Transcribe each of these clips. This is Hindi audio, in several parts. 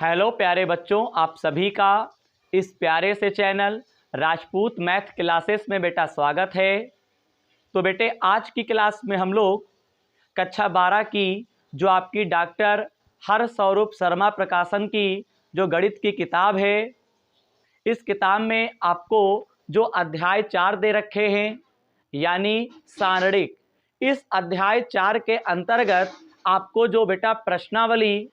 हेलो प्यारे बच्चों, आप सभी का इस प्यारे से चैनल राजपूत मैथ क्लासेस में बेटा स्वागत है। तो बेटे आज की क्लास में हम लोग कक्षा 12 की जो आपकी डॉक्टर हरस्वरूप शर्मा प्रकाशन की जो गणित की किताब है, इस किताब में आपको जो अध्याय 4 दे रखे हैं यानी सारणिक, इस अध्याय 4 के अंतर्गत आपको जो बेटा प्रश्नावली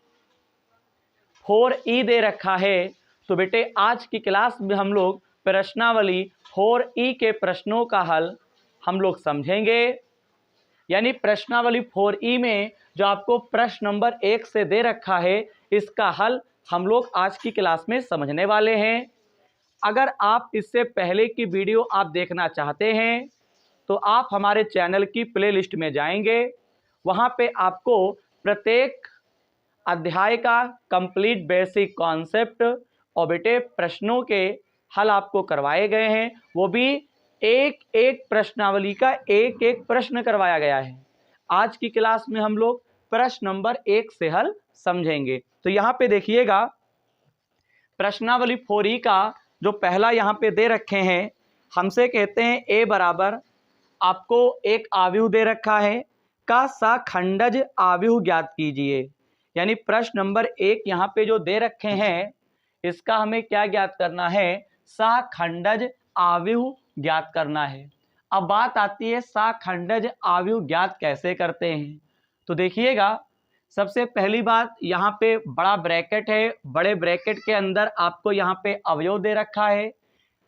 4E दे रखा है। तो बेटे आज की क्लास में हम लोग प्रश्नावली 4E के प्रश्नों का हल हम लोग समझेंगे। यानी प्रश्नावली 4E में जो आपको प्रश्न नंबर 1 से दे रखा है, इसका हल हम लोग आज की क्लास में समझने वाले हैं। अगर आप इससे पहले की वीडियो आप देखना चाहते हैं तो आप हमारे चैनल की प्लेलिस्ट में जाएंगे, वहाँ पे आपको प्रत्येक अध्याय का कंप्लीट बेसिक कॉन्सेप्ट और बेटे प्रश्नों के हल आपको करवाए गए हैं। वो भी एक एक प्रश्नावली का एक एक प्रश्न करवाया गया है। आज की क्लास में हम लोग प्रश्न नंबर 1 से हल समझेंगे। तो यहाँ पे देखिएगा, प्रश्नावली 4E का जो पहला यहाँ पे दे रखे हैं, हमसे कहते हैं a बराबर आपको एक आव्यूह दे रखा है का सखंडज आव्यूह ज्ञात कीजिए। यानी प्रश्न नंबर 1 यहाँ पे जो दे रखे हैं, इसका हमें क्या ज्ञात करना है? सखंडज आव्यूह ज्ञात करना है। अब बात आती है सखंडज आव्यूह ज्ञात कैसे करते हैं। तो देखिएगा, सबसे पहली बात यहाँ पे बड़ा ब्रैकेट है, बड़े ब्रैकेट के अंदर आपको यहाँ पे अवयव दे रखा है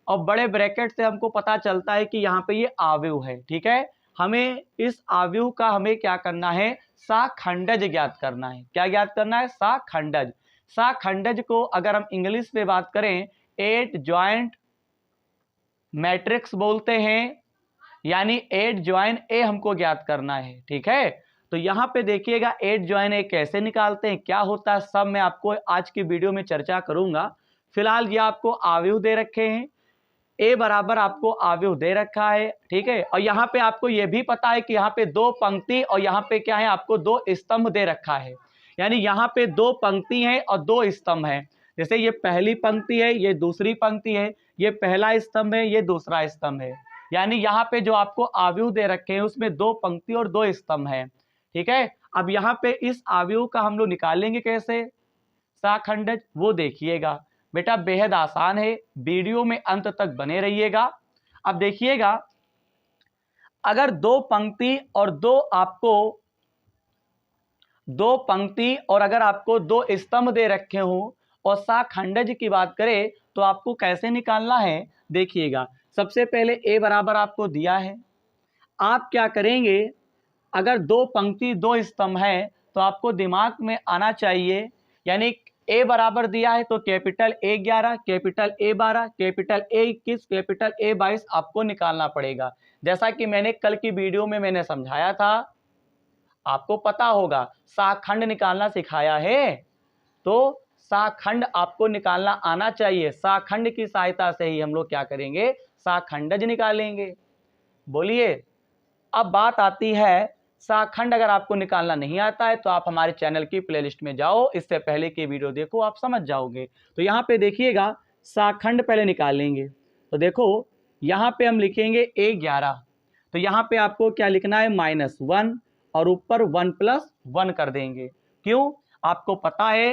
और बड़े ब्रैकेट से हमको पता चलता है कि यहाँ पे ये आव्यूह है। ठीक है, हमें इस आव्यूह का हमें क्या करना है? सखंडज ज्ञात करना है। क्या ज्ञात करना है? सखंडज। सखंडज को अगर हम इंग्लिश में बात करें, एट जॉइंट मैट्रिक्स बोलते हैं, यानी एट जॉइन ए हमको ज्ञात करना है। ठीक है, तो यहाँ पे देखिएगा एट जॉइन ए कैसे निकालते हैं, क्या होता है, सब मैं आपको आज की वीडियो में चर्चा करूंगा। फिलहाल ये आपको आव्यूह दे रखे हैं, ए बराबर आपको आव्यूह दे रखा है। ठीक है, और यहाँ पे आपको ये भी पता है कि यहाँ पे 2 पंक्ति और यहाँ पे क्या है, आपको 2 स्तंभ दे रखा है। यानी यहाँ पे 2 पंक्ति हैं और 2 स्तंभ हैं। जैसे ये पहली पंक्ति है, ये दूसरी पंक्ति है, ये पहला स्तंभ है, ये दूसरा स्तंभ है। यानी यहाँ पे जो आपको आव्यूह दे रखे हैं उसमें 2 पंक्ति और 2 स्तंभ है। ठीक है, अब यहाँ पे इस आव्यूह का हम लोग निकालेंगे कैसे सखंडज, वो देखिएगा बेटा, बेहद आसान है। वीडियो में अंत तक बने रहिएगा। अब देखिएगा, अगर 2 पंक्ति और 2 पंक्ति और अगर आपको 2 स्तंभ दे रखे हों और सखंडज की बात करें तो आपको कैसे निकालना है? देखिएगा, सबसे पहले a बराबर आपको दिया है। आप क्या करेंगे, अगर 2 पंक्ति 2 स्तंभ है तो आपको दिमाग में आना चाहिए, यानी ए बराबर दिया है तो capital A 11, capital A 12, capital A 21, capital A 22 आपको निकालना पड़ेगा। जैसा कि मैंने कल की वीडियो में मैंने समझाया था, आपको पता होगा सखंड निकालना सिखाया है, तो सखंड आपको निकालना आना चाहिए। सखंड की सहायता से ही हम लोग क्या करेंगे? सखंडज निकालेंगे। बोलिए, अब बात आती है सखंड अगर आपको निकालना नहीं आता है तो आप हमारे चैनल की प्लेलिस्ट में जाओ, इससे पहले की वीडियो देखो, आप समझ जाओगे। तो यहाँ पे देखिएगा, सखंड पहले निकालेंगे। तो देखो यहाँ पे हम लिखेंगे A11, तो यहाँ पे आपको क्या लिखना है? -1 और ऊपर 1 + 1 कर देंगे। क्यों? आपको पता है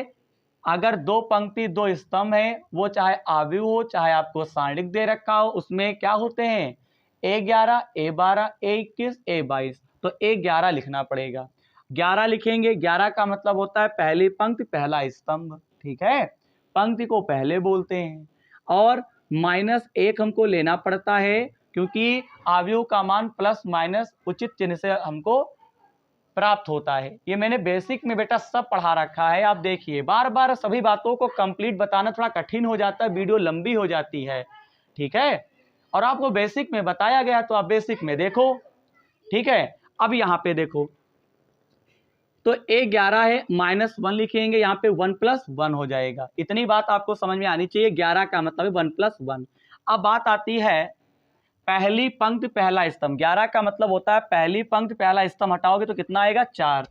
अगर 2 पंक्ति 2 स्तंभ है, वो चाहे आव्यूह हो चाहे आपको सारणिक दे रखा हो, उसमें क्या होते हैं? A11, A12, A21, A22। तो A11 लिखना पड़ेगा। 11 लिखेंगे, 11 का मतलब होता है पहली पंक्ति पहला स्तंभ। ठीक है, पंक्ति को पहले बोलते हैं। और -1 हमको लेना पड़ता है क्योंकि आव्यूह का मान प्लस माइनस उचित चिन्ह से हमको प्राप्त होता है। ये मैंने बेसिक में बेटा सब पढ़ा रखा है। आप देखिए, बार बार सभी बातों को कंप्लीट बताना थोड़ा कठिन हो जाता है, वीडियो लंबी हो जाती है। ठीक है, और आपको बेसिक में बताया गया तो आप बेसिक में देखो। ठीक है, अब यहाँ पे देखो, तो A11 है, -1 लिखेंगे, यहाँ पे 1 + 1 हो जाएगा। इतनी बात आपको समझ में आनी चाहिए। 11 का मतलब है 1 + 1। अब बात आती है पहली पंक्ति पहला स्तंभ। 11 का मतलब होता है पहली पंक्ति पहला स्तंभ हटाओगे तो कितना आएगा? 4।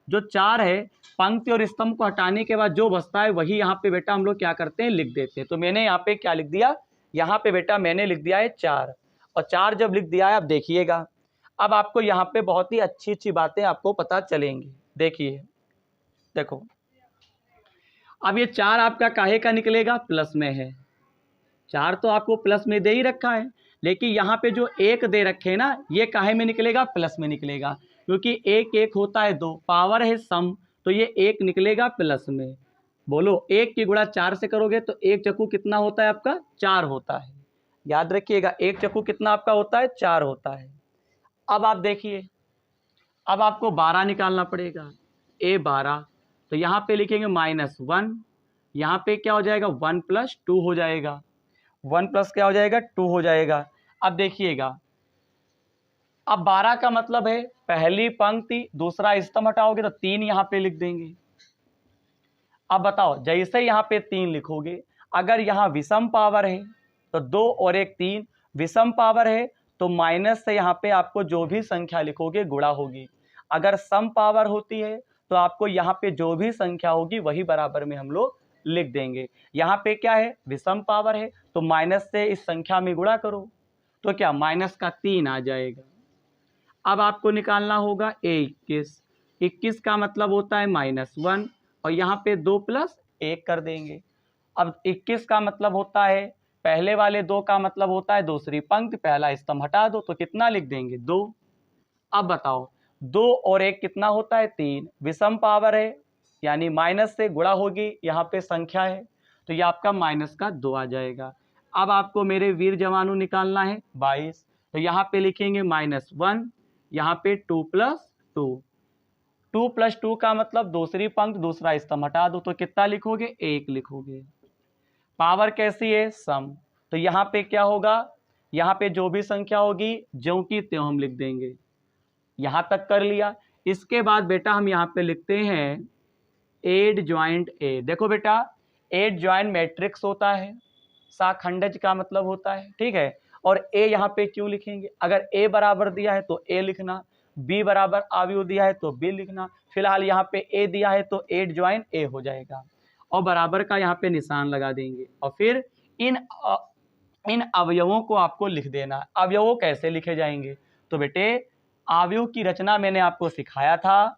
जो 4 है, पंक्ति और स्तंभ को हटाने के बाद जो बचता है वही यहाँ पे बेटा हम लोग क्या करते हैं, लिख देते हैं। तो मैंने यहाँ पे क्या लिख दिया, यहाँ पे बेटा मैंने लिख दिया है 4, और 4 जब लिख दिया है, अब देखिएगा, अब आपको यहाँ पे बहुत ही अच्छी अच्छी बातें आपको पता चलेंगी। देखिए, देखो, अब ये 4 आपका काहे का निकलेगा, प्लस में है। 4 तो आपको प्लस में दे ही रखा है, लेकिन यहाँ पे जो 1 दे रखे हैं ना, ये काहे में निकलेगा, प्लस में निकलेगा, क्योंकि 1 1 होता है 2, पावर है सम, तो ये 1 निकलेगा प्लस में। बोलो, 1 की गुणा 4 से करोगे तो 1 चक्कू कितना होता है आपका, 4 होता है। याद रखिएगा, 1 चक्कू कितना आपका होता है, 4 होता है। अब आप देखिए, अब आपको 12 निकालना पड़ेगा, A12, तो यहाँ पे लिखेंगे -1, यहाँ पे क्या हो जाएगा, 1 + 2 हो जाएगा, 1 प्लस क्या हो जाएगा, 2 हो जाएगा। अब देखिएगा, अब 12 का मतलब है पहली पंक्ति दूसरा स्तंभ हटाओगे तो 3 यहाँ पे लिख देंगे। अब बताओ, जैसे यहाँ पे 3 लिखोगे, अगर यहाँ विषम पावर है तो 2 और 1 3, विषम पावर है तो माइनस से यहाँ पे आपको जो भी संख्या लिखोगे गुणा होगी। अगर सम पावर होती है तो आपको यहाँ पे जो भी संख्या होगी वही बराबर में हम लोग लिख देंगे। यहाँ पे क्या है, विषम पावर है तो माइनस से इस संख्या में गुणा करो तो क्या, -3 आ जाएगा। अब आपको निकालना होगा A21, 21 का मतलब होता है -1, और यहाँ पे 2 + 1 कर देंगे। अब 21 का मतलब होता है, पहले वाले 2 का मतलब होता है दूसरी पंक्ति, पहला स्तंभ हटा दो तो कितना लिख देंगे, 2। अब बताओ, 2 और 1 कितना होता है, 3, विषम पावर है यानी माइनस से गुणा होगी, यहाँ पे संख्या है तो ये आपका -2 आ जाएगा। अब आपको मेरे वीर जवानों निकालना है 22, तो यहाँ पे लिखेंगे -1, यहाँ पे 2 + 2, 2 + 2 का मतलब दूसरी पंक्ति दूसरा स्तंभ हटा दो तो कितना लिखोगे, 1 लिखोगे। पावर कैसी है, सम, तो यहाँ पे क्या होगा, यहाँ पे जो भी संख्या होगी ज्यों की त्यों हम लिख देंगे। यहाँ तक कर लिया। इसके बाद बेटा हम यहाँ पे लिखते हैं एड ज्वाइंट ए। देखो बेटा, एड ज्वाइंट मैट्रिक्स होता है, साखंडज का मतलब होता है, ठीक है। और ए यहाँ पे क्यों लिखेंगे, अगर ए बराबर दिया है तो ए लिखना, बी बराबर अवयव दिया है तो बी लिखना। फिलहाल यहाँ पे ए दिया है तो एड ज्वाइंट ए हो जाएगा, और बराबर का यहाँ पे निशान लगा देंगे, और फिर इन अवयवों को आपको लिख देना। अवयवों कैसे लिखे जाएंगे, तो बेटे अवयव की रचना मैंने आपको सिखाया था,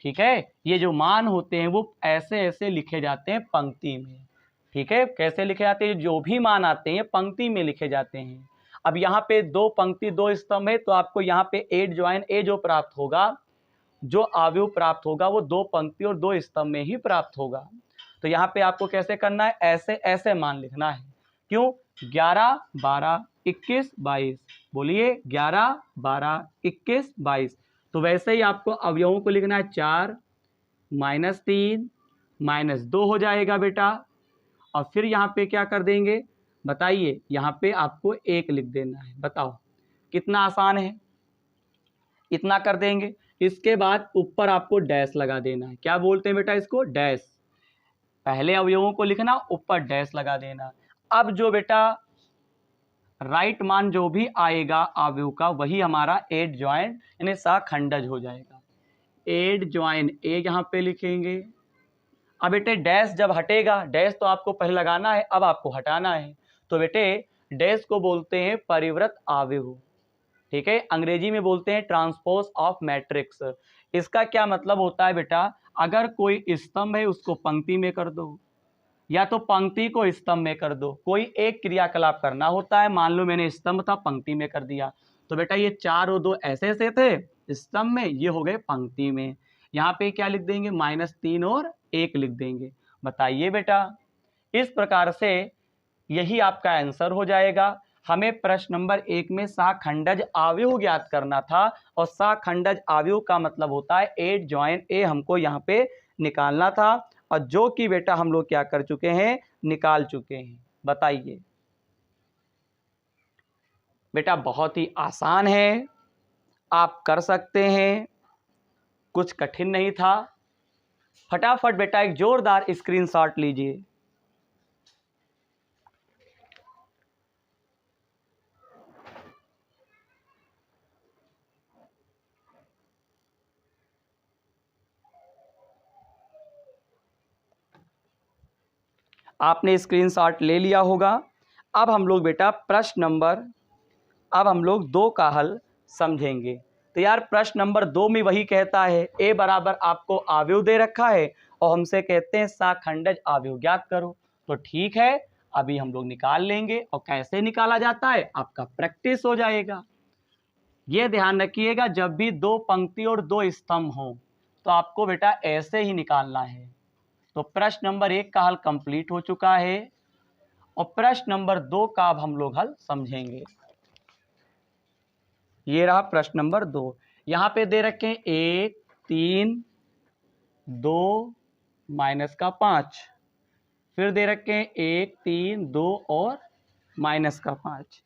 ठीक है। ये जो मान होते हैं वो ऐसे ऐसे लिखे जाते हैं पंक्ति में, ठीक है। कैसे लिखे जाते हैं, जो भी मान आते हैं पंक्ति में लिखे जाते हैं। अब यहाँ पे 2 पंक्ति 2 स्तंभ है तो आपको यहाँ पे एड ज्वाइन ए जो प्राप्त होगा, जो अवयव प्राप्त होगा वो 2 पंक्ति और 2 स्तंभ में ही प्राप्त होगा। तो यहाँ पे आपको कैसे करना है, ऐसे ऐसे मान लिखना है। क्यों, 11 12 21 22, बोलिए 11 12 21 22। तो वैसे ही आपको अवयवों को लिखना है, 4 -3 -2 हो जाएगा बेटा, और फिर यहाँ पे क्या कर देंगे बताइए, यहाँ पे आपको 1 लिख देना है। बताओ कितना आसान है, इतना कर देंगे। इसके बाद ऊपर आपको डैश लगा देना है। क्या बोलते हैं बेटा इसको, डैश। पहले अवयवों को लिखना, ऊपर डैश लगा देना। अब जो बेटा राइट मान जो भी आएगा अवयव का वही हमारा एड ज्वाइंट यानी साखंडज हो जाएगा। एड ज्वाइंट ए यहाँ पे लिखेंगे। अब बेटे डैश जब हटेगा, डैश तो आपको पहले लगाना है, अब आपको हटाना है, तो बेटे डैश को बोलते हैं परिवृत अवयव, ठीक है। अंग्रेजी में बोलते हैं ट्रांसपोज ऑफ मैट्रिक्स। इसका क्या मतलब होता है बेटा, अगर कोई स्तंभ है उसको पंक्ति में कर दो, या तो पंक्ति को स्तंभ में कर दो, कोई एक क्रियाकलाप करना होता है। मान लो मैंने स्तंभ था पंक्ति में कर दिया, तो बेटा ये 4 और 2 ऐसे ऐसे थे स्तंभ में, ये हो गए पंक्ति में। यहाँ पे क्या लिख देंगे, -3 और 1 लिख देंगे। बताइए बेटा, इस प्रकार से यही आपका आंसर हो जाएगा। हमें प्रश्न नंबर 1 में साखंडज अवयव ज्ञात करना था, और साखंडज अवयव का मतलब होता है एड ज्वाइन ए, हमको यहाँ पे निकालना था, और जो कि बेटा हम लोग क्या कर चुके हैं, निकाल चुके हैं। बताइए बेटा, बहुत ही आसान है, आप कर सकते हैं, कुछ कठिन नहीं था। फटाफट बेटा एक जोरदार स्क्रीनशॉट लीजिए। आपने स्क्रीनशॉट ले लिया होगा। अब हम लोग बेटा अब हम लोग 2 का हल समझेंगे। तो यार प्रश्न नंबर 2 में वही कहता है a बराबर आपको आव्यूह दे रखा है और हमसे कहते हैं साखंडज आव्यूह ज्ञात करो। तो ठीक है, अभी हम लोग निकाल लेंगे और कैसे निकाला जाता है आपका प्रैक्टिस हो जाएगा। ये ध्यान रखिएगा, जब भी 2 पंक्ति और 2 स्तंभ हो तो आपको बेटा ऐसे ही निकालना है। तो प्रश्न नंबर 1 का हल कंप्लीट हो चुका है और प्रश्न नंबर 2 का अब हम लोग हल समझेंगे। ये रहा प्रश्न नंबर 2। यहाँ पे दे रखे 1 3 2 माइनस का 5, फिर दे रखे 1 3 2 और माइनस का 5।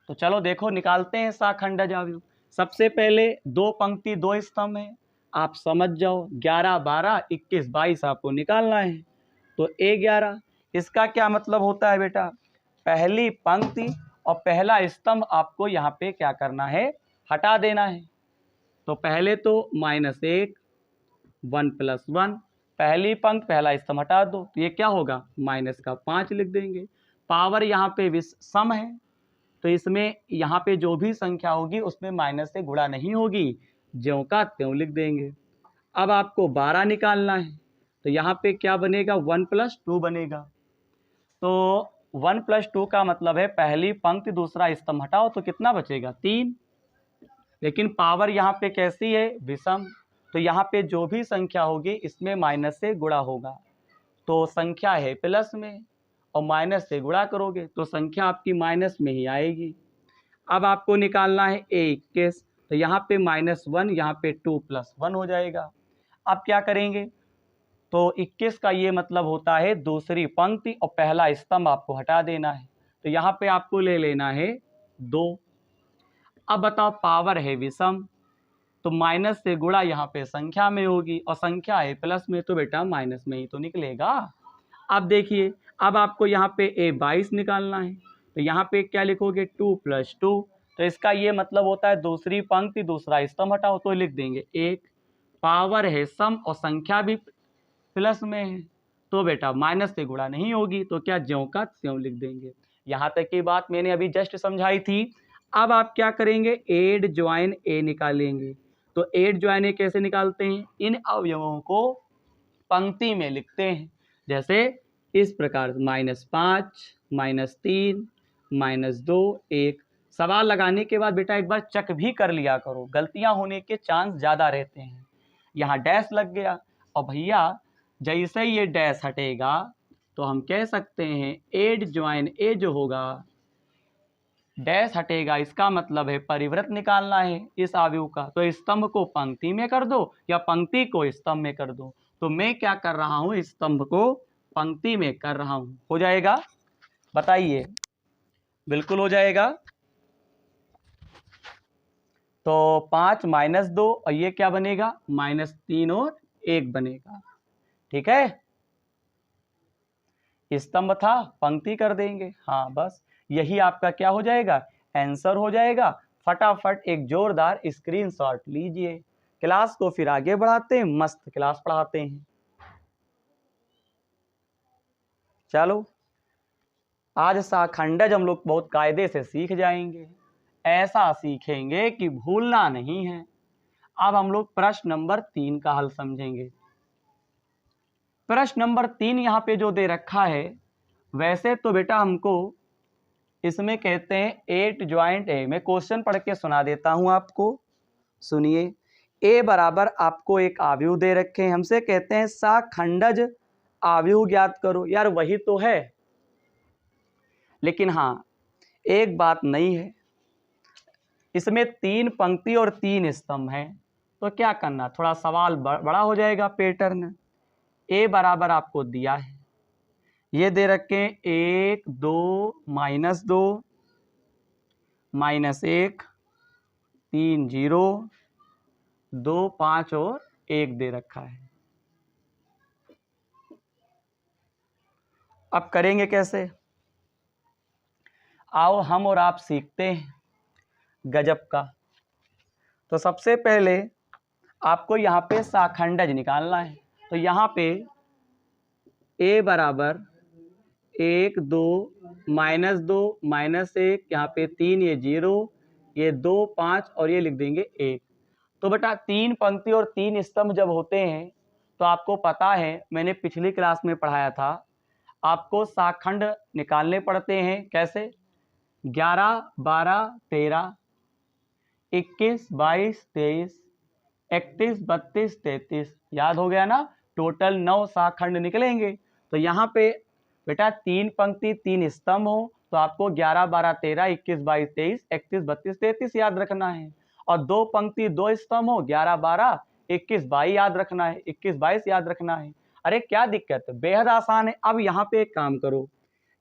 तो चलो देखो निकालते हैं साखंडज आव्यूह। सबसे पहले 2 पंक्ति 2 स्तंभ है, आप समझ जाओ 11 12 21 22 आपको निकालना है। तो A11 इसका क्या मतलब होता है बेटा, पहली पंक्ति और पहला स्तंभ आपको यहाँ पे क्या करना है, हटा देना है। तो पहले तो -1 1 + 1, पहली पंक्ति पहला स्तंभ हटा दो तो ये क्या होगा -5 लिख देंगे। पावर यहाँ पे विषम है तो इसमें यहाँ पे जो भी संख्या होगी उसमें माइनस से गुणा नहीं होगी, ज्यों का त्यों लिख देंगे। अब आपको 12 निकालना है तो यहाँ पे क्या बनेगा 1 + 2 बनेगा। तो 1 + 2 का मतलब है पहली पंक्ति दूसरा स्तंभ हटाओ तो कितना बचेगा 3। लेकिन पावर यहाँ पे कैसी है विषम, तो यहाँ पे जो भी संख्या होगी इसमें माइनस से गुणा होगा। तो संख्या है प्लस में और माइनस से गुणा करोगे तो संख्या आपकी माइनस में ही आएगी। अब आपको निकालना है A21, तो यहाँ पे -1 यहाँ पे 2 + 1 हो जाएगा। अब क्या करेंगे, तो 21 का ये मतलब होता है दूसरी पंक्ति और पहला स्तंभ आपको हटा देना है। तो यहाँ पे आपको ले लेना है 2। अब बताओ पावर है विषम तो माइनस से गुणा यहाँ पे संख्या में होगी और संख्या है प्लस में तो बेटा माइनस में ही तो निकलेगा। अब देखिए अब आपको यहाँ पे A22 निकालना है तो यहाँ पे क्या लिखोगे 2 + 2, तो इसका ये मतलब होता है दूसरी पंक्ति दूसरा स्तंभ हटाओ तो लिख देंगे 1। पावर है सम और संख्या भी प्लस में है तो बेटा माइनस से गुणा नहीं होगी तो क्या ज्यों का त्यों लिख देंगे। यहाँ तक की बात मैंने अभी जस्ट समझाई थी। अब आप क्या करेंगे एड ज्वाइन ए निकालेंगे। तो एड ज्वाइन ए कैसे निकालते हैं, इन अवयवों को पंक्ति में लिखते हैं, जैसे इस प्रकार -5 -3 -2 1। सवाल लगाने के बाद बेटा एक बार चेक भी कर लिया करो, गलतियां होने के चांस ज़्यादा रहते हैं। यहाँ डैश लग गया और भैया जैसे ही ये डैश हटेगा तो हम कह सकते हैं एड ज्वाइन ए जो होगा डैश हटेगा, इसका मतलब है परिवृत्त निकालना है इस आव्यूह का। तो स्तंभ को पंक्ति में कर दो या पंक्ति को स्तंभ में कर दो। तो मैं क्या कर रहा हूँ, स्तंभ को पंक्ति में कर रहा हूँ। हो जाएगा, बताइए, बिल्कुल हो जाएगा। तो 5 - 2 और ये क्या बनेगा -3 और 1 बनेगा। ठीक है, स्तंभ था पंक्ति कर देंगे। हाँ बस यही आपका क्या हो जाएगा, आंसर हो जाएगा। फटाफट एक जोरदार स्क्रीनशॉट लीजिए। क्लास को फिर आगे बढ़ाते हैं, मस्त क्लास पढ़ाते हैं। चलो आज साखंडज हम लोग बहुत कायदे से सीख जाएंगे, ऐसा सीखेंगे कि भूलना नहीं है। अब हम लोग प्रश्न नंबर 3 का हल समझेंगे। प्रश्न नंबर 3 यहाँ पे जो दे रखा है, वैसे तो बेटा हमको इसमें कहते हैं 8 ज्वाइंट ए। मैं क्वेश्चन पढ़ के सुना देता हूँ आपको, सुनिए। ए बराबर आपको एक आव्यूह दे रखे हैं, हमसे कहते हैं साखंडज आव्यूह ज्ञात करो। यार वही तो है, लेकिन हाँ एक बात नहीं है, इसमें 3 पंक्ति और 3 स्तंभ हैं। तो क्या करना, थोड़ा सवाल बड़ा हो जाएगा पैटर्न। ए बराबर आपको दिया है, ये दे रखे 1 2 -2 -1 3 0 2 5 और 1 दे रखा है। अब करेंगे कैसे, आओ हम और आप सीखते हैं गजब का। तो सबसे पहले आपको यहाँ पे साखंडज निकालना है। तो यहाँ पे ए बराबर 1 2 -2 -1 यहाँ पे 3, ये 0, ये 2 5 और ये लिख देंगे 1। तो बेटा 3 पंक्ति और 3 स्तंभ जब होते हैं तो आपको पता है, मैंने पिछली क्लास में पढ़ाया था, आपको शाखंड निकालने पड़ते हैं। कैसे? 11 12 13 21 22 23 31 32 33, याद हो गया ना? टोटल 9 शाखंड निकलेंगे। तो यहाँ पे बेटा 3 पंक्ति 3 स्तंभ हो तो आपको 11 12 13 21 22 23 31 32 33 याद रखना है। और 2 पंक्ति 2 स्तंभ हो, 11 12 21 22 याद रखना है, 21 22 याद रखना है। अरे क्या दिक्कत है, बेहद आसान है। अब यहाँ पे एक काम करो,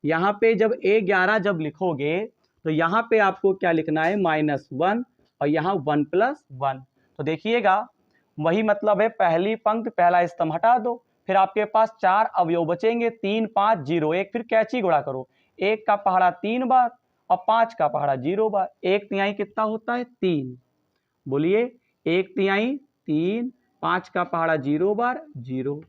यहाँ पे जब A11 जब लिखोगे तो यहाँ पे आपको क्या लिखना है, -1 और यहाँ 1 + 1। तो देखिएगा वही मतलब है, पहली पंक्ति पहला स्तंभ हटा दो, फिर आपके पास 4 अवयव बचेंगे, 3 5 0 1। फिर कैची गुणा करो, 1 का पहाड़ा 3 बार और 5 का पहाड़ा 0 बार। 1/3 कितना होता है, 3। बोलिए 1/3 3, 5 का पहाड़ा 0 बार 0।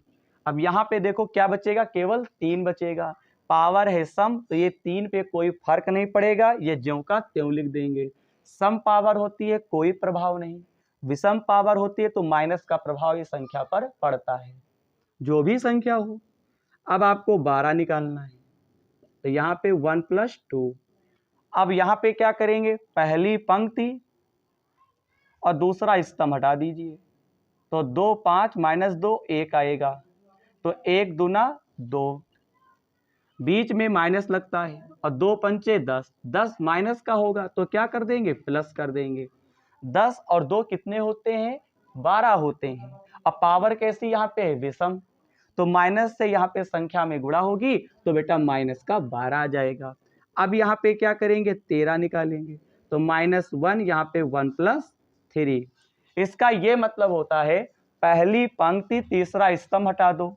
अब यहाँ पे देखो क्या बचेगा, केवल 3 बचेगा। पावर है सम, तो ये 3 पे कोई फर्क नहीं पड़ेगा, ये ज्यों का त्यों लिख देंगे। सम पावर होती है कोई प्रभाव नहीं, विषम पावर होती है तो माइनस का प्रभाव ये संख्या पर पड़ता है, जो भी संख्या हो। अब आपको 12 निकालना है, तो यहाँ पे 1 + 2। अब यहाँ पे क्या करेंगे, पहली पंक्ति और दूसरा स्तंभ हटा दीजिए, तो 2 5 -2 1 आएगा, तो 1 दूना 2, बीच में माइनस लगता है और 2 पंचे 10, 10 माइनस का होगा तो क्या कर देंगे, प्लस कर देंगे। 10 और 2 कितने होते हैं, 12 होते हैं। अब पावर कैसी यहाँ पे है, विषम, तो माइनस से यहाँ पे संख्या में गुणा होगी तो बेटा माइनस का 12 आ जाएगा। अब यहाँ पे क्या करेंगे, 13 निकालेंगे, तो -1 यहाँ पे 1 + 3। इसका ये मतलब होता है पहली पंक्ति तीसरा स्तंभ हटा दो,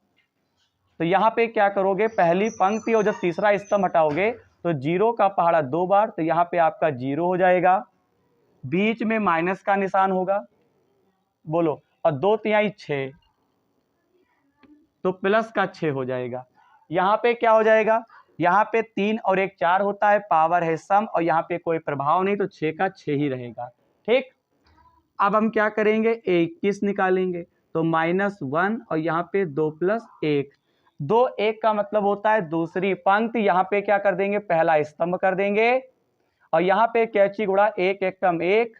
तो यहाँ पे क्या करोगे, पहली पंक्ति और जब तीसरा स्तंभ हटाओगे तो 0 का पहाड़ा 2 बार, तो यहाँ पे आपका 0 हो जाएगा, बीच में माइनस का निशान होगा, बोलो, और 2/3 6, तो प्लस का 6 हो जाएगा। यहाँ पे क्या हो जाएगा, यहाँ पे 3 और 1 4 होता है, पावर है सम और यहाँ पे कोई प्रभाव नहीं, तो 6 का 6 ही रहेगा। ठीक, अब हम क्या करेंगे, 21 निकालेंगे, तो -1 और यहाँ पे 2 + 1, 2 1 का मतलब होता है दूसरी पंक्ति, यहाँ पे क्या कर देंगे, पहला स्तंभ कर देंगे और यहाँ पे कैची गुणा 1 1 कम 1,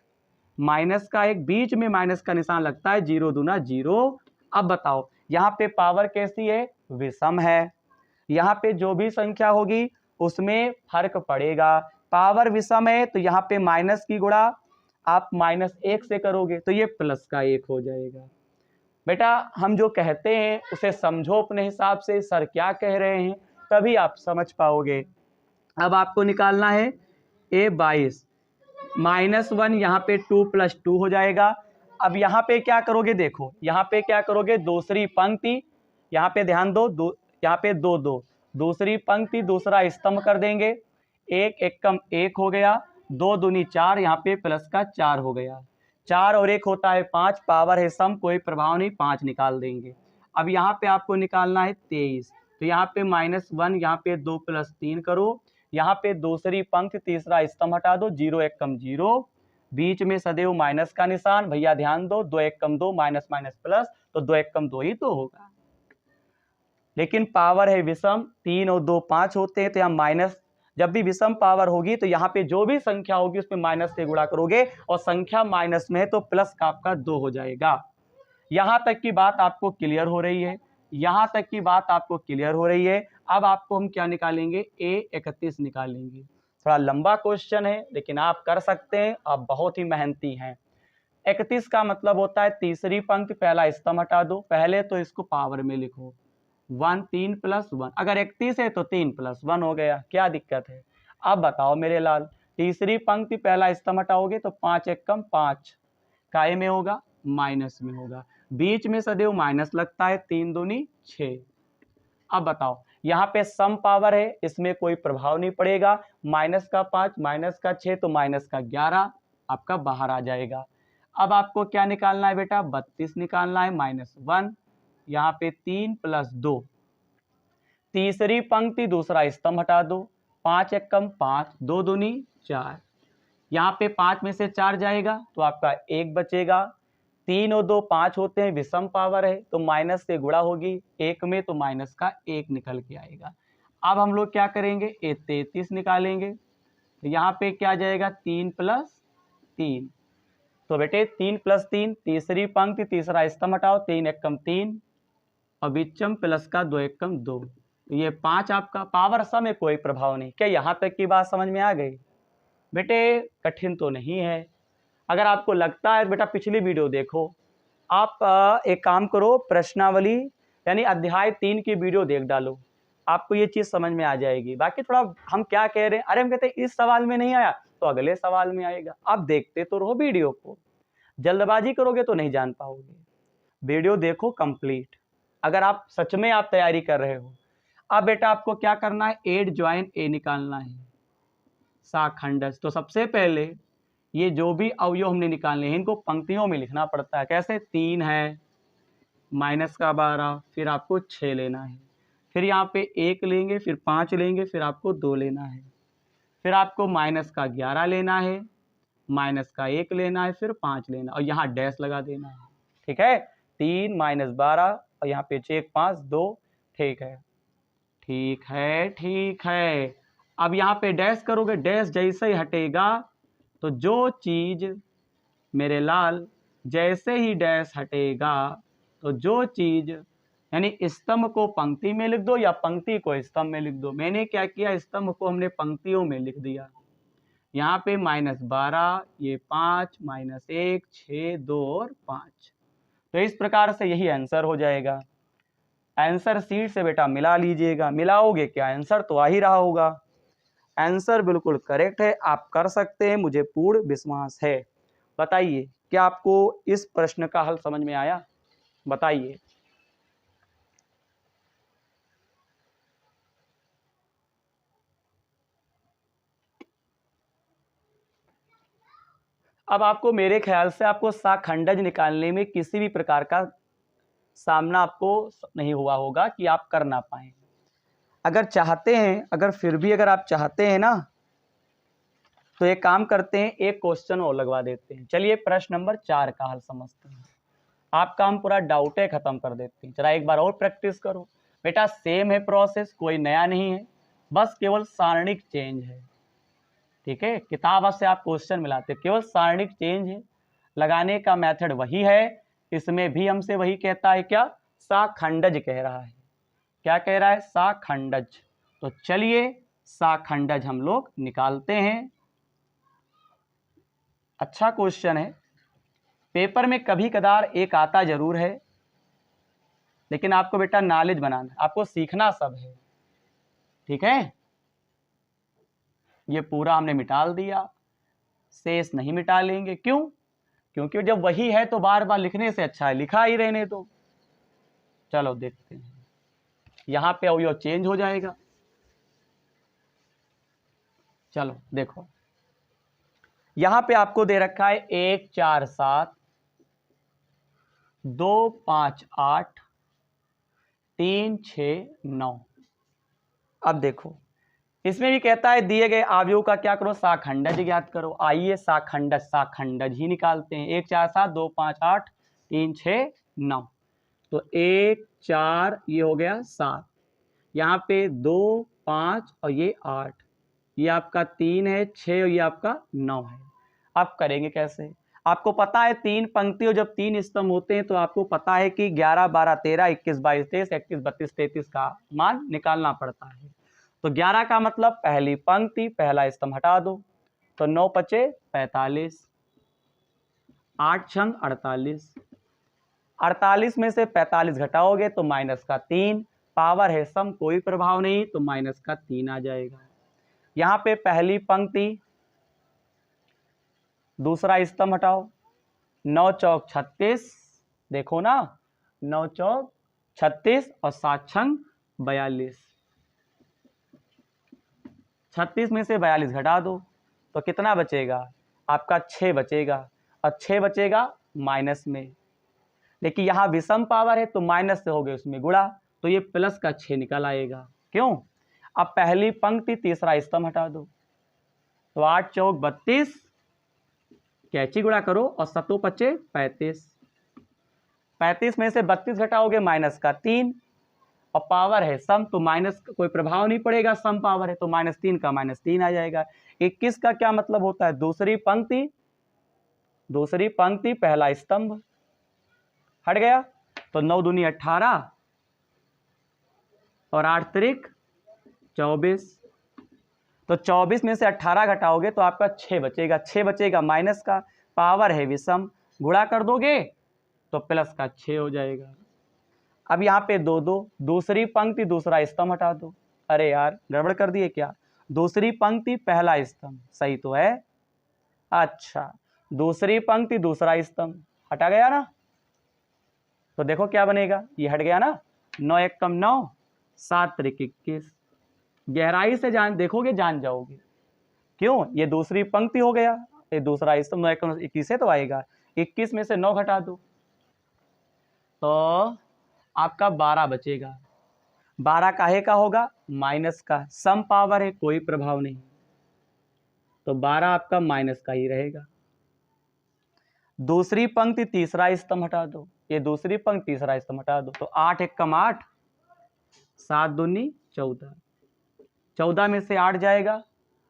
माइनस का 1, बीच में माइनस का निशान लगता है, 0 दूना 0। अब बताओ यहाँ पे पावर कैसी है, विषम है, यहाँ पे जो भी संख्या होगी उसमें फर्क पड़ेगा। पावर विषम है तो यहाँ पे माइनस की गुणा आप -1 से करोगे तो ये प्लस का 1 हो जाएगा। बेटा हम जो कहते हैं उसे समझो अपने हिसाब से, सर क्या कह रहे हैं, तभी आप समझ पाओगे। अब आपको निकालना है A22, -1 यहाँ पे 2 + 2 हो जाएगा। अब यहाँ पे क्या करोगे, देखो यहाँ पे क्या करोगे, दूसरी पंक्ति, यहाँ पे ध्यान दो, यहाँ पे 2 2, दूसरी पंक्ति दूसरा स्तंभ कर देंगे, 1 1 कम 1 हो गया, 2 दूनी 4, यहाँ पे प्लस का 4 हो गया, 4 और 1 होता है 5, पावर है सम, कोई प्रभाव नहीं, 5 निकाल देंगे। अब यहाँ पे आपको निकालना है 23, तो यहाँ पे -1, यहाँ पे 2 + 3 करो, यहाँ पे दूसरी पंक्ति तीसरा स्तंभ हटा दो, 0 1 कम 0, बीच में सदैव माइनस का निशान, भैया ध्यान दो, 2 1 कम 2, माइनस माइनस प्लस, तो 2 1 कम 2 ही तो होगा। लेकिन पावर है विषम, 3 और 2 5 होते हैं, तो यहाँ माइनस, जब भी विषम पावर होगी तो यहाँ पे जो भी संख्या होगी उसमें माइनस से गुणा करोगे और संख्या माइनस में है तो प्लस का आपका 2 हो जाएगा। यहाँ तक की बात आपको क्लियर हो रही है, यहाँ तक की बात आपको क्लियर हो रही है। अब आपको हम क्या निकालेंगे, A31 निकालेंगे। थोड़ा लंबा क्वेश्चन है लेकिन आप कर सकते हैं, आप बहुत ही मेहनती हैं। 31 का मतलब होता है तीसरी पंक्ति पहला स्तंभ हटा दो, पहले तो इसको पावर में लिखो, 1 3 + 1, अगर 31 है तो 3 + 1 हो गया, क्या दिक्कत है। अब बताओ मेरे लाल, तीसरी पंक्ति पहला स्तंभ हटाओगे तो 5 1 कम 5, काय में होगा, माइनस में होगा, बीच में सदैव माइनस लगता है, 3 दूनी 6। अब बताओ यहाँ पे सम पावर है, इसमें कोई प्रभाव नहीं पड़ेगा, -5 -6 तो -11 आपका बाहर आ जाएगा। अब आपको क्या निकालना है बेटा, 32 निकालना है, -1, यहाँ पे 3 + 2, तीसरी पंक्ति दूसरा स्तंभ हटा दो, 5 एकम 5, 2 दूनी 4, यहाँ पे 5 में से 4 जाएगा तो आपका 1 बचेगा। 3 और 2 5 होते हैं, विषम पावर है तो माइनस से गुणा होगी, 1 में तो माइनस का 1 निकल के आएगा। अब हम लोग क्या करेंगे, 33 निकालेंगे तो यहाँ पे क्या जाएगा, 3 + 3। तो बेटे 3 + 3, तीसरी पंक्ति तीसरा स्तंभ हटाओ, 3 एकम 3 और बीचम प्लस का 2 एकम 2, ये 5 आपका पावर सम में कोई प्रभाव नहीं। क्या यहाँ तक की बात समझ में आ गई? बेटे कठिन तो नहीं है। अगर आपको लगता है बेटा पिछली वीडियो देखो, आप एक काम करो, प्रश्नावली यानी अध्याय 3 की वीडियो देख डालो, आपको ये चीज़ समझ में आ जाएगी। बाकी थोड़ा हम क्या कह रहे हैं, अरे हम कहते हैं इस सवाल में नहीं आया तो अगले सवाल में आएगा। आप देखते तो रहो वीडियो को, जल्दबाजी करोगे तो नहीं जान पाओगे। वीडियो देखो कंप्लीट, अगर आप सच में आप तैयारी कर रहे हो। अब बेटा आपको क्या करना है, 8 ज्वाइन ए निकालना है, साखंडज। तो सबसे पहले ये जो भी अवयव हमने निकालने हैं इनको पंक्तियों में लिखना पड़ता है। कैसे, 3 है, माइनस का 12, फिर आपको 6 लेना है, फिर यहाँ पे 1 लेंगे, फिर 5 लेंगे, फिर आपको 2 लेना है, फिर आपको माइनस का 11 लेना है, माइनस का 1 लेना है, फिर 5 लेना और यहाँ डैश लगा देना है। ठीक है, 3 माइनस 12 और यहाँ पे 1 5 2, ठीक है ठीक है ठीक है। अब यहाँ पे डैश करोगे, डैश जैसे ही हटेगा तो जो चीज मेरे लाल जैसे ही डैश हटेगा तो जो चीज यानी स्तंभ को पंक्ति में लिख दो या पंक्ति को स्तंभ में लिख दो। मैंने क्या किया, स्तंभ को हमने पंक्तियों में लिख दिया। यहाँ पे -12, ये 5, -1, 6, 2 और 5। तो इस प्रकार से यही आंसर हो जाएगा। आंसर सीट से बेटा मिला लीजिएगा, मिलाओगे क्या, आंसर तो आ ही रहा होगा। आंसर बिल्कुल करेक्ट है, आप कर सकते हैं, मुझे पूर्ण विश्वास है। बताइए क्या आपको इस प्रश्न का हल समझ में आया, बताइए। अब आपको मेरे ख्याल से आपको साखंडज निकालने में किसी भी प्रकार का सामना आपको नहीं हुआ होगा कि आप कर ना पाए। अगर चाहते हैं, अगर फिर भी अगर आप चाहते हैं ना तो एक काम करते हैं, एक क्वेश्चन और लगवा देते हैं। चलिए प्रश्न नंबर 4 का हल समझते हैं, आपका हम पूरा डाउट है खत्म कर देते हैं। जरा एक बार और प्रैक्टिस करो बेटा, सेम है प्रोसेस, कोई नया नहीं है, बस केवल सारणिक चेंज है। ठीक है, किताब से आप क्वेश्चन मिलाते, केवल सारणिक चेंज है, लगाने का मेथड वही है। इसमें भी हमसे वही कहता है, क्या, साखंडज कह रहा है। क्या कह रहा है, साखंडज। तो चलिए साखंडज हम लोग निकालते हैं। अच्छा क्वेश्चन है, पेपर में कभी कदार एक आता जरूर है, लेकिन आपको बेटा नॉलेज बनाना, आपको सीखना सब है। ठीक है, ये पूरा हमने मिटा दिया, शेष नहीं मिटा लेंगे। क्यों, क्योंकि जब वही है तो बार बार लिखने से अच्छा है लिखा ही रहने दो। चलो देखते हैं, यहां पे अवयव चेंज हो जाएगा। चलो देखो, यहां पे आपको दे रखा है 1 4 7 2 5 8 3 6 9। अब देखो इसमें भी कहता है दिए गए अवयव का क्या करो, साखंडज ज्ञात करो। आइए साखंडज ही निकालते हैं। 1 4 7 2 5 8 3 6 9। तो 1 4 ये हो गया 7, यहाँ पे 2 5 और ये 8, ये आपका 3 है, 6 और ये आपका 9 है। आप करेंगे कैसे, आपको पता है 3 पंक्तियों जब 3 स्तंभ होते हैं तो आपको पता है कि 11 12 13 21 22 23 31 32 33 का मान निकालना पड़ता है। तो 11 का मतलब पहली पंक्ति पहला स्तंभ हटा दो, तो 9 पचे 45, 8 छंग 48, 48 में से 45 घटाओगे तो माइनस का 3, पावर है सम, कोई प्रभाव नहीं, तो माइनस का 3 आ जाएगा। यहाँ पे पहली पंक्ति दूसरा स्तंभ हटाओ, 9 चौक 36, देखो ना 9 चौक 36 और 7 छंग 42, 36 में से 42 घटा दो तो कितना बचेगा, आपका 6 बचेगा, और 6 बचेगा माइनस में, लेकिन यहाँ विषम पावर है तो माइनस से हो गए उसमें गुणा, तो ये प्लस का 6 निकल आएगा। क्यों? अब पहली पंक्ति तीसरा स्तंभ हटा दो, तो 8 चौक 32, कैची गुणा करो और 7 पच्चे 35, 35 में से 32 घटाओगे माइनस का 3, और पावर है सम, तो माइनस का कोई प्रभाव नहीं पड़ेगा, सम पावर है तो -3 का -3 आ जाएगा। 21 का क्या मतलब होता है? दूसरी पंक्ति पहला स्तंभ हट गया, तो 9 दूनी 18 और 8 त्रिक 24, तो 24 में से 18 घटाओगे तो आपका 6 बचेगा, 6 बचेगा माइनस का, पावर है विषम, गुणा कर दोगे तो प्लस का 6 हो जाएगा। अब यहाँ पे 2 2, दूसरी पंक्ति दूसरा स्तंभ हटा दो। अरे यार गड़बड़ कर दिए क्या? दूसरी पंक्ति पहला स्तंभ सही तो है, अच्छा दूसरी पंक्ति दूसरा स्तंभ हटा गया ना, तो देखो क्या बनेगा, ये हट गया ना, 9 1 कम 9, 7 त्रिक 21, गहराई से जान देखोगे जान जाओगे, क्यों? ये दूसरी पंक्ति हो गया, ये दूसरा स्तंभ, 9 1 कम 21 से तो आएगा, 21 में से 9 घटा दो तो आपका 12 बचेगा। 12 काहे का होगा? माइनस का, सम पावर है कोई प्रभाव नहीं, तो 12 आपका माइनस का ही रहेगा। दूसरी पंक्ति तीसरा स्तंभ हटा दो, ये दूसरी पंक्ति तीसरा स्तंभ हटा दो, तो 8 1 कम 8, 7 दूनी 14, 14 में से 8 जाएगा,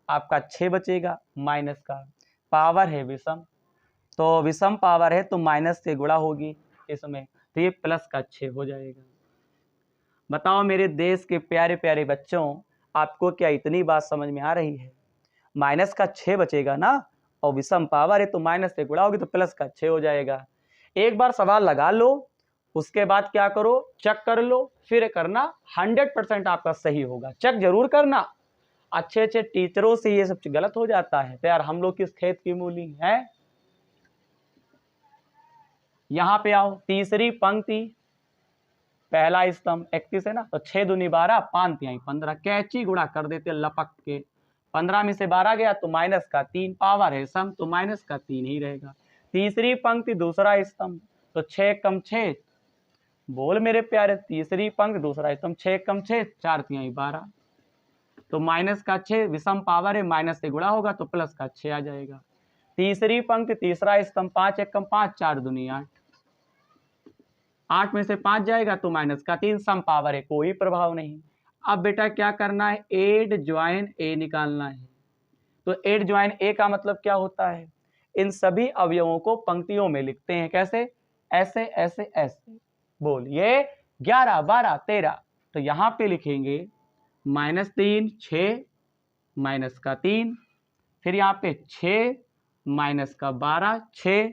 आपका 6 बचेगा माइनस का, पावर है विषम, तो विषम पावर है तो माइनस से गुणा होगी इसमें, तो ये प्लस का 6 हो जाएगा। बताओ मेरे देश के प्यारे प्यारे बच्चों, आपको क्या इतनी बात समझ में आ रही है? माइनस का 6 बचेगा ना, और विषम पावर है तो माइनस से गुणा होगी तो प्लस का 6 हो जाएगा। एक बार सवाल लगा लो, उसके बाद क्या करो, चेक कर लो, फिर करना, 100% आपका सही होगा, चेक जरूर करना। अच्छे अच्छे टीचरों से ये सब गलत हो जाता है, तो यार हम लोग किस खेत की मूली है। यहां पे आओ, तीसरी पंक्ति पहला स्तंभ 31 है ना, तो 6 दूनी 12, 5 तिहाई 15, कैची गुणा कर देते लपक के, 15 में से 12 गया तो माइनस का 3, पावर है सम तो माइनस का 3 ही रहेगा। तीसरी पंक्ति दूसरा स्तंभ, तो 6 कम 6, बोल मेरे प्यारे, तीसरी पंक्ति दूसरा स्तंभ, 6 कम 6, 4 तिहाई 12, तो माइनस का 6, विषम पावर है, माइनस से गुणा होगा तो प्लस का 6 आ जाएगा। तीसरी पंक्ति तीसरा स्तंभ, 5 1 कम 5, 4 दूनी 8, 8 में से 5 जाएगा तो माइनस का 3, सम पावर है कोई प्रभाव नहीं। अब बेटा क्या करना है, एड ज्वाइन ए निकालना है। तो एड ज्वाइन ए का मतलब क्या होता है, इन सभी अवयवों को पंक्तियों में लिखते हैं, कैसे, ऐसे ऐसे ऐसे, बोलिए 11 12 13, तो यहां पे लिखेंगे -3 6 माइनस का 3, फिर यहाँ पे 6 माइनस का 12 6,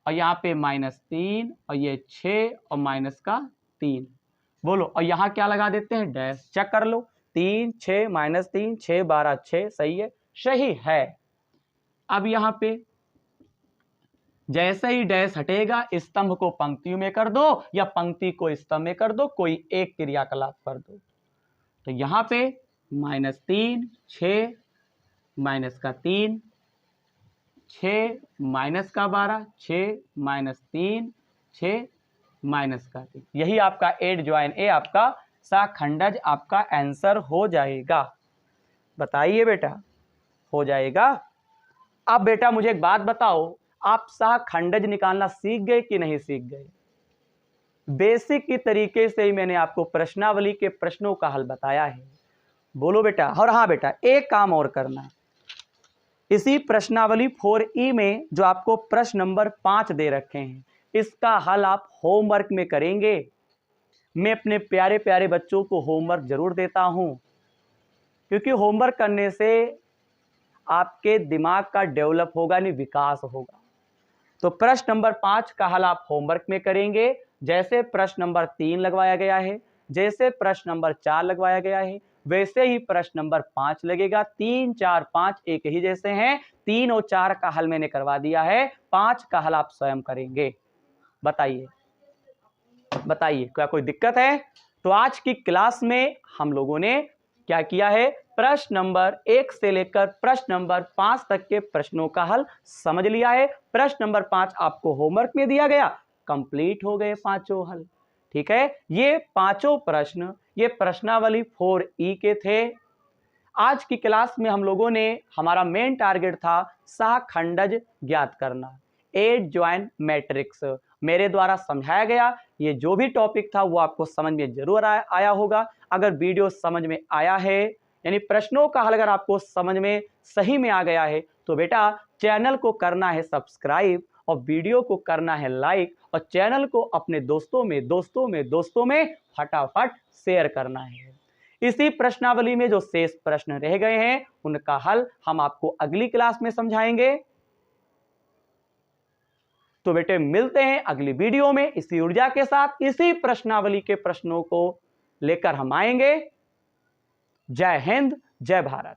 और यहाँ पे -3 और ये 6 और माइनस का 3, बोलो, और यहाँ क्या लगा देते हैं, डैश, चेक कर लो, 3 6 -3 6 12 6, सही है, सही है। अब यहाँ पे जैसे ही डैश हटेगा, स्तंभ को पंक्तियों में कर दो या पंक्ति को स्तंभ में कर दो, कोई एक क्रियाकलाप कर दो। तो यहाँ पे -3 6 माइनस का 3 6 माइनस का 12 6 -3 6 माइनस का 3, यही आपका एड ज्वाइन ए, आपका साखंडज आपका आंसर हो जाएगा। बताइए बेटा, हो जाएगा। अब बेटा मुझे एक बात बताओ, आप साखंडज निकालना सीख गए कि नहीं सीख गए? बेसिक की तरीके से ही मैंने आपको प्रश्नावली के प्रश्नों का हल बताया है, बोलो बेटा। और हाँ बेटा, एक काम और करना, इसी प्रश्नावली 4E में जो आपको प्रश्न नंबर 5 दे रखे हैं, इसका हल आप होमवर्क में करेंगे। मैं अपने प्यारे प्यारे बच्चों को होमवर्क जरूर देता हूं, क्योंकि होमवर्क करने से आपके दिमाग का डेवलप होगा, नहीं विकास होगा। तो प्रश्न नंबर 5 का हल आप होमवर्क में करेंगे, जैसे प्रश्न नंबर 3 लगवाया गया है, जैसे प्रश्न नंबर 4 लगवाया गया है, वैसे ही प्रश्न नंबर 5 लगेगा। 3 4 5 एक ही जैसे हैं, 3 और 4 का हल मैंने करवा दिया है, 5 का हल आप स्वयं करेंगे। बताइए बताइए, क्या कोई दिक्कत है? तो आज की क्लास में हम लोगों ने क्या किया है, प्रश्न नंबर 1 से लेकर प्रश्न नंबर 5 तक के प्रश्नों का हल समझ लिया है। प्रश्न नंबर 5 आपको होमवर्क में दिया गया, कंप्लीट हो गए पांचों हल। ठीक है, ये पांचों प्रश्न ये प्रश्नावली 4E के थे। आज की क्लास में हम लोगों ने, हमारा मेन टारगेट था सहखंडज ज्ञात करना, एडजॉइंट मैट्रिक्स। मेरे द्वारा समझाया गया ये जो भी टॉपिक था वो आपको समझ में जरूर आया होगा। अगर वीडियो समझ में आया है, यानी प्रश्नों का हल अगर आपको समझ में सही में आ गया है, तो बेटा चैनल को करना है सब्सक्राइब और वीडियो को करना है लाइक, और चैनल को अपने दोस्तों में फटाफट शेयर करना है। इसी प्रश्नावली में जो शेष प्रश्न रह गए हैं उनका हल हम आपको अगली क्लास में समझाएंगे। तो बेटे मिलते हैं अगली वीडियो में इसी ऊर्जा के साथ, इसी प्रश्नावली के प्रश्नों को लेकर हम आएंगे। जय हिंद, जय भारत।